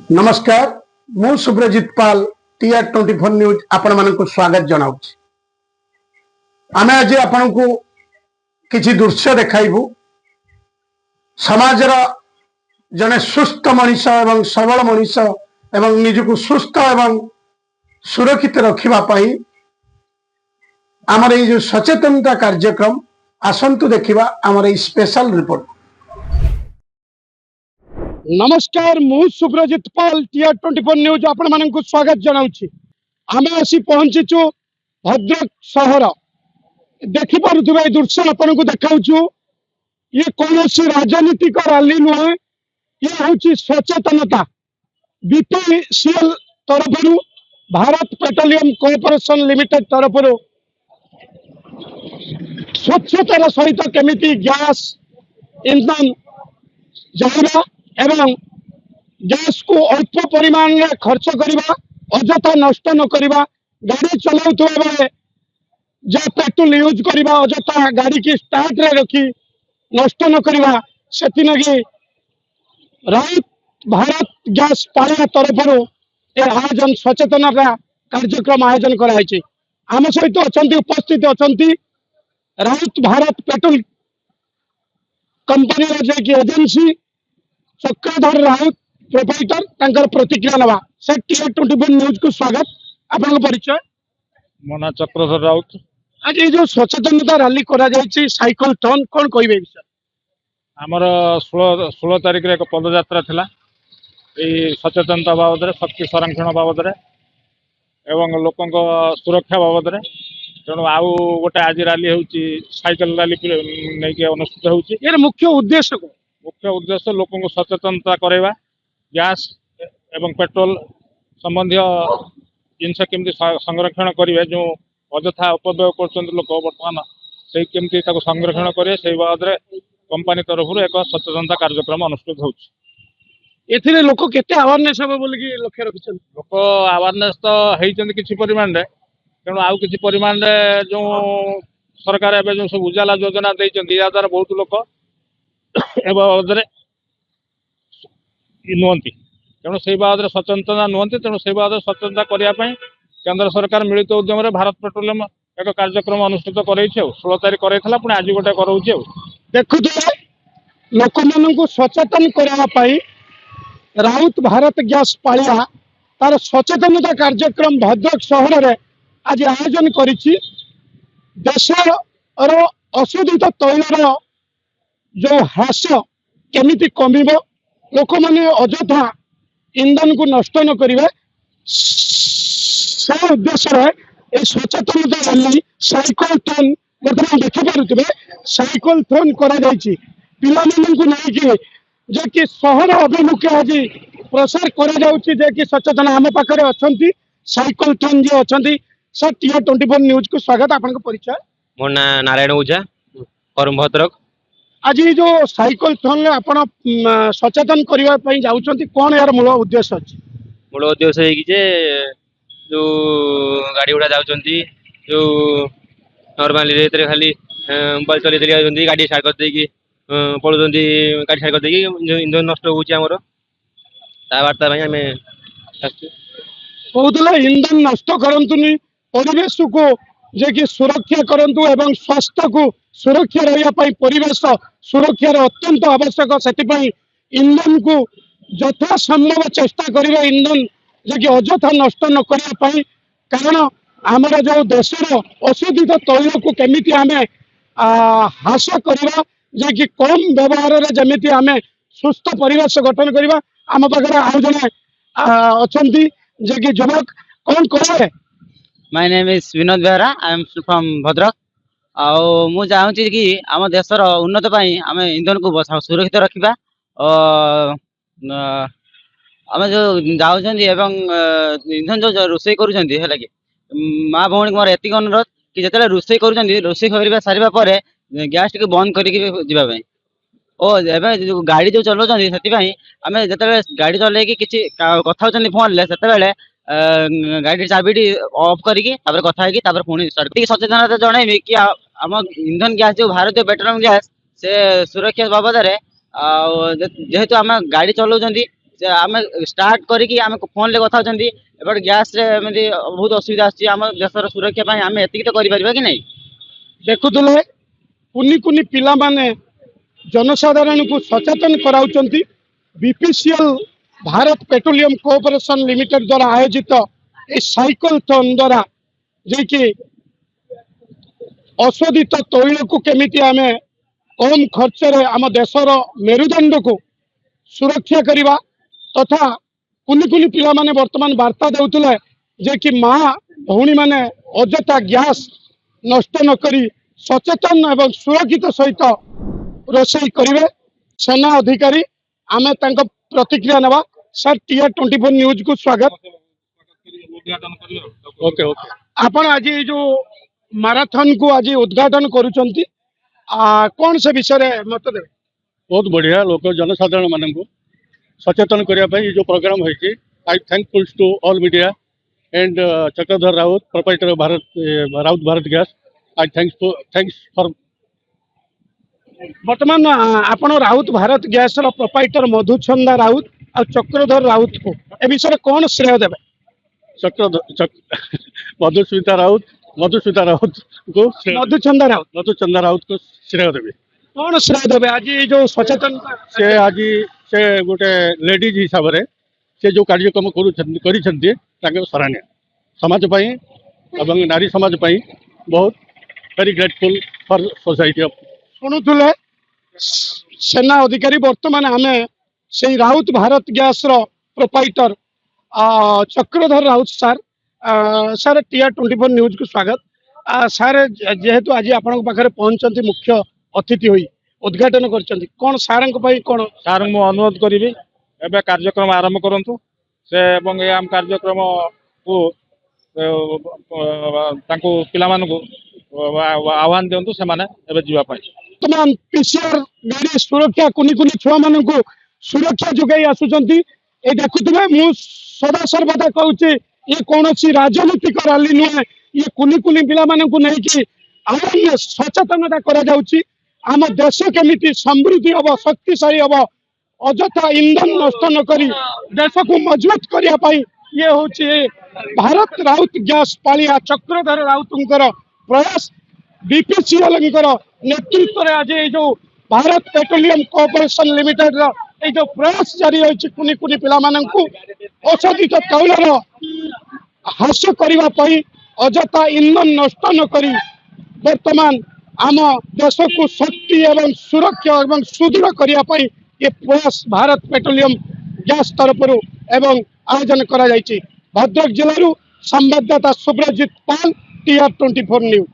नमस्कार मु सुब्रजित पाल TR24 news आपण मानक स्वागत जनाऊँ। आमे आज आपण को किछि दृश्य देखाइबू समाजर जने सुस्थ मनीष एवं सबल मनीष एवं निजको सुस्थ एवं सुरक्षित रखिबा पई आमर ये जो सचेतनता कार्यक्रम आसंतु देखिबा आमर ये स्पेशल रिपोर्ट। नमस्कार मु सुब्रजित पाल TR24 न्यूज आपण मानक स्वागत जनाऊँ। आमे आसी पहुंचीचु भद्रक सहर देखि पारुथबा ए दृश्य आपण को देखाउछु। ये कोनोसी राजनीतिक रैली नुहे, ये होची सचेतनता बीपीसीएल तरफरु भारत पेट्रोलियम कॉर्पोरेशन लिमिटेड तरफरु स्वच्छतार सहित केमिति गैस इंधन जाइबा एवं गैस को अल्प परिमाण में खर्च करवा, अजथा नष्ट न करवा, गाड़ी चलाउथबा बेले जो पेट्रोल यूज करवा अजथा गाड़ी की स्टार्ट रे रखी नष्ट न करवा सेति लगी राउत भारत गैस पालिका तरफरु ए आयोजन सचेतनता कार्यक्रम आयोजन कराई। आम सहित अच्छा उपस्थित अच्छा राउत भारत पेट्रोल कंपनी जे एजेंसी चक्रधर राउत प्रोप्राइटर तांकर प्रतिक्रिया नवा से TR24 न्यूज को स्वागत। आपन परिचय? मो ना चक्रधर राउत। आज ये जो सचेतनता रैली करा जायछि साइकिल टर्न कोन कहबे सर? आमर 16 तारिख रे एक पदयात्रा थिला ए सचेतनता बाबद रे, शक्ति संरक्षण बाबद रे एवं लोकंक सुरक्षा बाबद रे। तेणु आउ गोटे आज रैली होउछि साइकिल रैली नै के अनुष्ठित होउछि। यार मुख्य उद्देश्य को मुख्य उद्देश्य लोकों को सचेतनता करवा, गैस एवं पेट्रोल संबंधी जिनस केमती संरक्षण करेंगे, जो अजथा उपयोग कर लोक बर्तमान से केमती संरक्षण करेंगे से बाबद कंपनी तरफ एक सचेतनता कार्यक्रम अनुष्ठित हो। लोक केते अवेयरनेस हम बोली लक्ष्य रखिछन? लोक अवेयरनेस तो होइछन किछि परिमाण रे, तेणु आउ किछि परिमाण रे जो सरकार एबे जो सब उजाला योजना दैछन या द्वारा बहुत लोक बाबद नुहति। तेणु से बाबद सचेतनता नुहति। तेणु से बाबद सचेतनता करने केंद्र सरकार मिलित उद्यम भारत पेट्रोलियम एक कार्यक्रम अनुष्ठित कर 16 तारिख कर पुणी आज गोटे कर देखु लोक मान सचेतन करने राउत भारत गैस पालिका तार सचेतनता कार्यक्रम भद्रक सहर में आज आयोजन करिछि। देशर अशोधित तैलर जो ह्रास केमिति कमिबो, लोक माने अजथा इंधन को नष्ट न करिवे से उद्देश्य ए सचेतनता रैली साइकिल थ्रोन वर्तमान देखि पारुथिबे साइकिल थ्रोन करा जायछि। पिला मानन को नै कि जे कि शहर अभिमुखे आज प्रसार करा जाउछि, जे कि सचेतन हम पाखरे अछंती साइकिल थ्रोन जे अछंती। सर TR24 न्यूज को स्वागत। आपन को परिचय? मोर ना नारायण ओझा, करम भद्रक। आज ये जो साइकिल थ्रोन में आपण सचेतन करने जाऊँच कौन यार मूल उद्देश्य अच्छी? मूल उद्देश्य है कि जो गाड़ी गुड़ा जाऊँगी जो नॉर्मली खाली मोबाइल चले चली गाड़ी स्टार्ट कर देकी पड़ुं, गाड़ी स्टार्ट कर देकी जो इंधन नष्ट होमर वार्ता आम कहूला इंधन नष्ट करतुनि, परिवेश को जे कि सुरक्षा करंतु एवं स्वास्थ्य को सुरक्षा रही परिवेश सुरक्षार अत्यंत आवश्यक। से इंधन को यथा संभव चेष्टा करिवे इंधन जे कि अजथा नष्ट न करने, कारण आमर जो देशर अशोधित तैल को केमिति आमे ह्रास करवा, जे कि कम व्यवहार रे जेमिति आमे सुस्थ परिवेश गठन करवा। आम पाखरे आउ जने अछंती जे कि युवक कौन कहे? My name is Vinod Behera, I am from Bhadrak. आउ मु चाहूँगी कि आम देशर उन्नत आम इंधन को सुरक्षित रखा। आम जो जाऊँ इंधन जो रोषे कर माँ भौणी मोर एति अनुरोध कि जिते रोषे कर सारा पर गैस टी बंद कर जो गाड़ी जो चलाऊँ से आम जो गाड़ी चल कि कथा फोन से गाड़ी चाबी ऑफ करके कथा पुणी सचेतनता जनइबी कि आम इंधन गैस जो भारतीय पेट्रोलियम गैस से सुरक्षा बाबद जेहेतु आम गाड़ी चलाऊँ आम स्टार्ट करिकी आम फोन ले कथा होचंदी एबड गैस रे एमदी बहुत असुविधा आछि आम देशर सुरक्षा पई आम एतिक तो करि परिबा कि नहीं। देखुले कुनी कुनी पिला माने जनसाधारण को सचेतन कराउचंती। BPCL Bharat petroleum cooperation limited द्वारा आयोजित ए साइकिल थन द्वारा जे कि अशोधित तैल को केमिति आमे कम खर्च रे आम देशर मेरुदंड को सुरक्षा करिबा तथा कुनी कुनी पिला माने वर्तमान वार्ता देउतले जे कि माँ भौणी माने अजथा गैस नष्ट न करी सचेतन एवं सुरक्षित सहित रोषेई करिवे। सेना अधिकारी आमे तांको प्रतिक्रिया नेबा। सर टीआर 24 न्यूज को स्वागत। उद्घाटन करियो। ओके ओके आपण आज ये जो मैराथन को आज उद्घाटन करूचंती कौन से विषय रे मत देबे। बहुत बढ़िया लोक जनसाधारण मान सचेतन करने जो प्रोग्राम होती I thankful to all media and Chakradhar Raut proprietor Bharat Raut Bharat gas I thanks for वर्तमान आपण राउत भारत गैस रो प्रोप्राइटर मधुचंदा राउत और चक्रधर राउत को ए विषय रे कौन श्रेय देबे। मधुस्मिता राउत को मधुचंदा राउत को श्रेय देवी। कौन श्रेय देबे आज ये जो सचेतन से आज से गोटे लेडीज हिसाब से से जो कार्यक्रम कर सराहनीय समाज पाई एवं नारी समाज पाई बहुत very grateful for society of शुणुले सेना अधिकारी वर्तमान आमे से राउत भारत गैस रो proprietor Chakradhar Raut sir sir TR 24 news को स्वागत। सर जेहेतु आज आपण पाखरे पहुंचंती मुख्य अतिथि होई उद्घाटन करचंती कोन सारंग पई कोन सार मु अनुरोध करिवि एबे कार्यक्रम आरंभ करंतु से एवं ए आम कार्यक्रम को तांको पिला मानको आह्वान दियंतु से माने एबे जीवा पाई। वर्तमान पीसीआर गाड़ी सुरक्षा कुनी कुनी छुआ माननको सुरक्षा जोगाई आसुचंती ए देखुतबे मु सदा सर्वदा कहूची ये कौनसी राजनीतिक रैली नुहे ये कुनी कुनी पिला माननको नै कि अवेयरनेस सचेतनता करा जाउची आम देश केमिति समृद्धि हब शक्तिशाली हब अजथा इंधन नष्ट न करी देश को मजबूत करिया पाई ये होची भारत राउत गैस पालिया चक्रधर राउतंकर प्रयास बीपीसीएल नेतृत्व रे आज ये जो भारत पेट्रोलियम कोऑपरेशन लिमिटेड रो ये जो प्रयास जारी होची कुनी कुनी पिला माननको औषधित तैल रो ह्रास करबा पई अजथा इंधन नष्ट न करी वर्तमान आम देश को शक्ति एवं सुरक्षा एवं सुदृढ़ करबा पई ये प्रयास भारत पेट्रोलियम गैस तरफ एवं आयोजन करा जायछि। भद्रक जिलू संवाददाता सुब्रजित पाल टीआर 24 न्यूज।